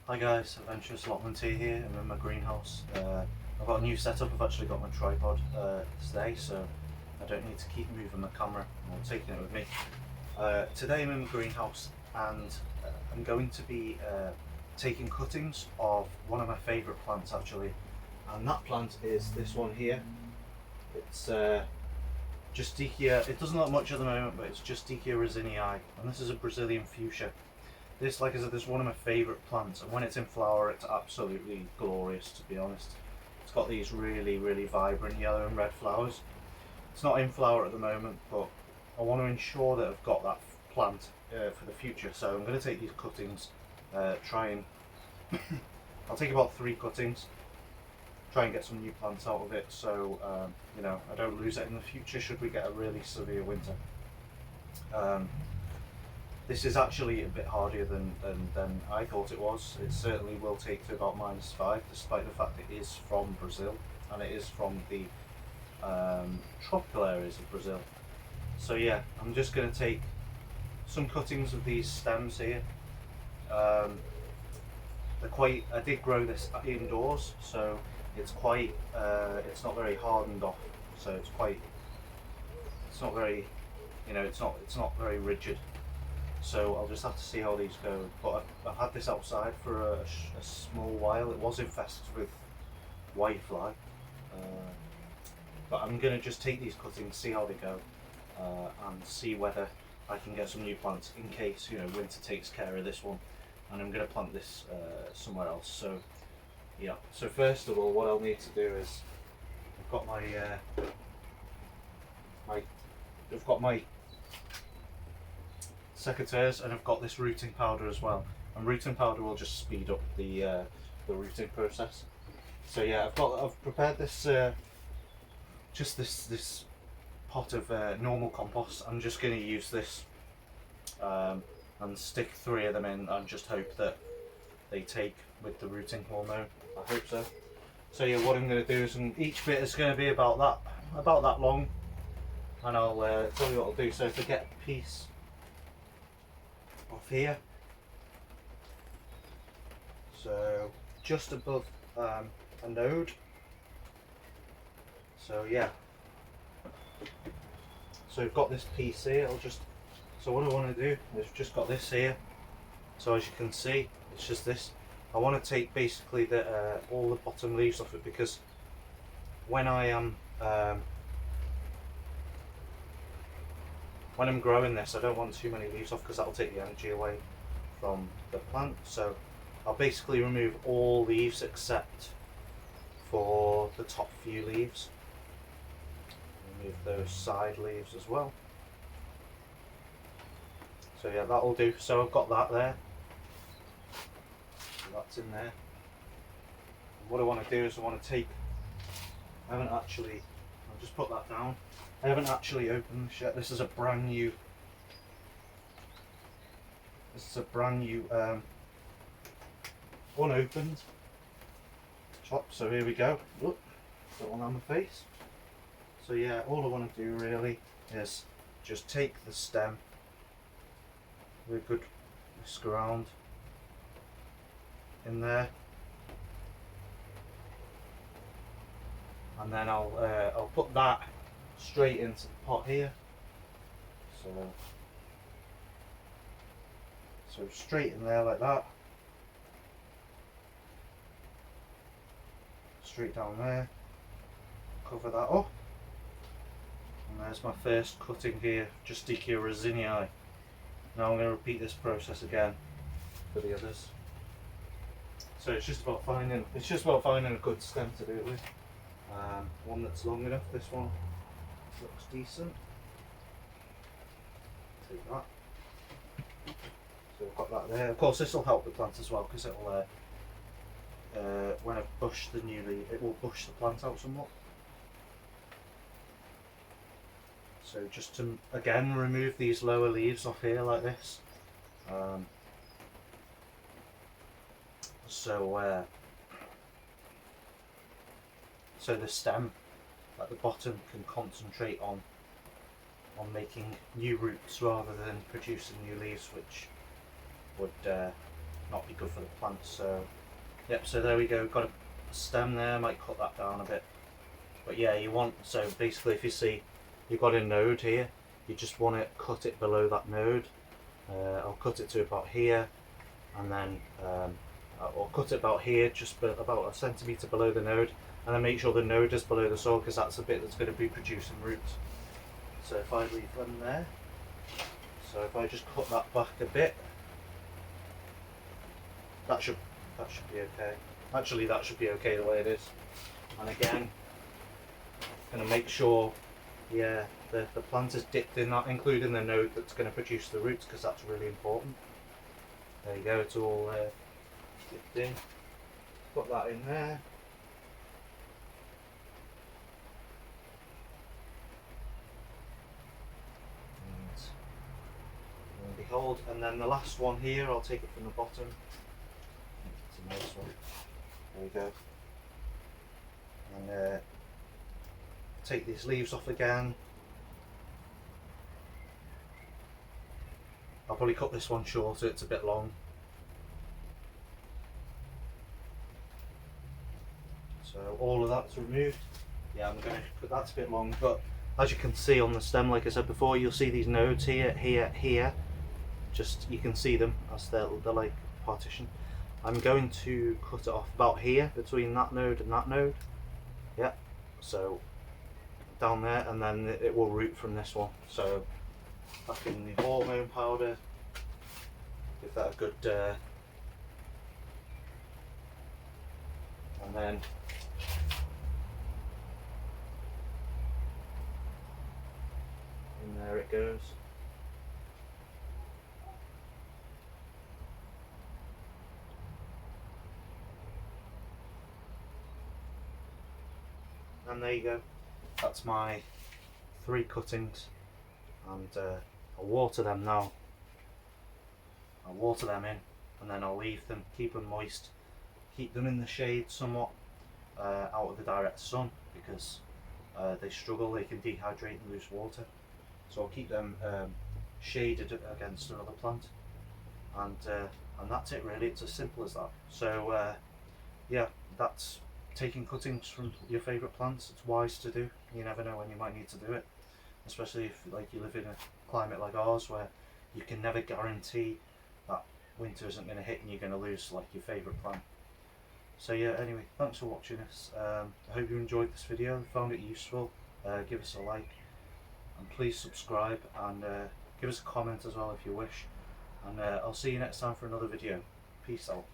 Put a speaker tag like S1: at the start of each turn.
S1: Hi guys, Adventurous Allotment here. I'm in my greenhouse. I've got a new setup. I've actually got my tripod today, so I don't need to keep moving the camera. I'm taking it with me. Today I'm in my greenhouse and I'm going to be taking cuttings of one of my favourite plants actually. And that plant is this one here. It's Justicia. It doesn't look much at the moment, but it's Justicia rizzinii, and this is a Brazilian fuchsia. This, like I said, this is one of my favourite plants, and when it's in flower it's absolutely glorious, to be honest. It's got these really, really vibrant yellow and red flowers. It's not in flower at the moment, but I want to ensure that I've got that plant for the future, so I'm going to take these cuttings, try and I'll take about 3 cuttings, try and get some new plants out of it, so you know, I don't lose it in the future should we get a really severe winter. This is actually a bit harder than I thought it was. It certainly will take to about -5, despite the fact it is from Brazil and it is from the tropical areas of Brazil. So yeah, I'm just going to take some cuttings of these stems here. They're quite. I did grow this indoors, so it's quite. It's not very hardened off, so it's quite. It's not very. You know, it's not very rigid. So I'll just have to see how these go. But I've had this outside for a small while. It was infested with whitefly, but I'm going to just take these cuttings, see how they go, and see whether I can get some new plants in case, you know, winter takes care of this one. And I'm going to plant this somewhere else. So yeah. So first of all, what I'll need to do is I've got my secateurs, and I've got this rooting powder as well. And rooting powder will just speed up the rooting process. So yeah, I've prepared this just this pot of normal compost. I'm just going to use this and stick 3 of them in and just hope that they take with the rooting hormone. I hope so. So yeah, what I'm going to do is each bit is going to be about that long, and I'll tell you what I'll do. So if I get a piece off here, so just above a node. So yeah, so we've got this piece here. So what I want to do is I've just got this here. So as you can see, it's just this. I want to take basically all the bottom leaves off it, because when I'm growing this, I don't want too many leaves off, because that'll take the energy away from the plant. So I'll basically remove all leaves except for the top few leaves. Remove those side leaves as well. So yeah, that'll do. So I've got that there. So that's in there. And what I want to do is I'll just put that down. I haven't actually opened this yet. This is a brand new unopened chop. So here we go. Look, got one on my face. So yeah, all I want to do really is just take the stem with a good whisk around in there, and then I'll put that straight into the pot here. So straight in there like that, straight down there, cover that up, and there's my first cutting here, Justicia rizzinii. Now I'm going to repeat this process again for the others. So it's just about finding a good stem to do it with. One that's long enough. This one looks decent. Take that. So I've got that there. Of course, this will help the plant as well, because it'll when I bush the new leaf, it will bush the plant out somewhat. So just to again remove these lower leaves off here like this. So the stem at the bottom can concentrate on making new roots rather than producing new leaves, which would not be good for the plants. So yep, so there we go, got a stem there, might cut that down a bit. But yeah, you want, so basically if you see you've got a node here, you just want to cut it below that node. I'll cut it to about here, and then I'll cut it about here, just about a centimetre below the node, and then make sure the node is below the soil, because that's the bit that's going to be producing roots. So if I leave them there, so if I just cut that back a bit, that should be okay. Actually, that should be okay the way it is. And again, going to make sure, yeah, the plant is dipped in that, including the node that's going to produce the roots, because that's really important. There you go, it's all dipped in. Put that in there. And behold, and then the last one here, I'll take it from the bottom. It's a nice one. There you go. And take these leaves off again. I'll probably cut this one shorter, it's a bit long. So all of that's removed. Yeah, I'm going to put that's a bit long, but as you can see on the stem, like I said before, you'll see these nodes here, here. Just, you can see them as they're like partition. I'm going to cut it off about here, between that node and that node. Yeah, so down there, and then it will root from this one. So back in the hormone powder, give that a good and then and there it goes. And there you go, that's my 3 cuttings, and I'll water them now. I'll water them in, and then I'll leave them, keep them moist, keep them in the shade somewhat, out of the direct sun, because they struggle, they can dehydrate and lose water. So I'll keep them shaded against another plant, and that's it really, it's as simple as that. So yeah, that's taking cuttings from your favourite plants. It's wise to do, you never know when you might need to do it, especially if like you live in a climate like ours where you can never guarantee that winter isn't going to hit and you're going to lose like your favourite plant. So yeah, anyway, thanks for watching this. I hope you enjoyed this video, found it useful. Give us a like, and please subscribe, and give us a comment as well if you wish, and I'll see you next time for another video. Peace out.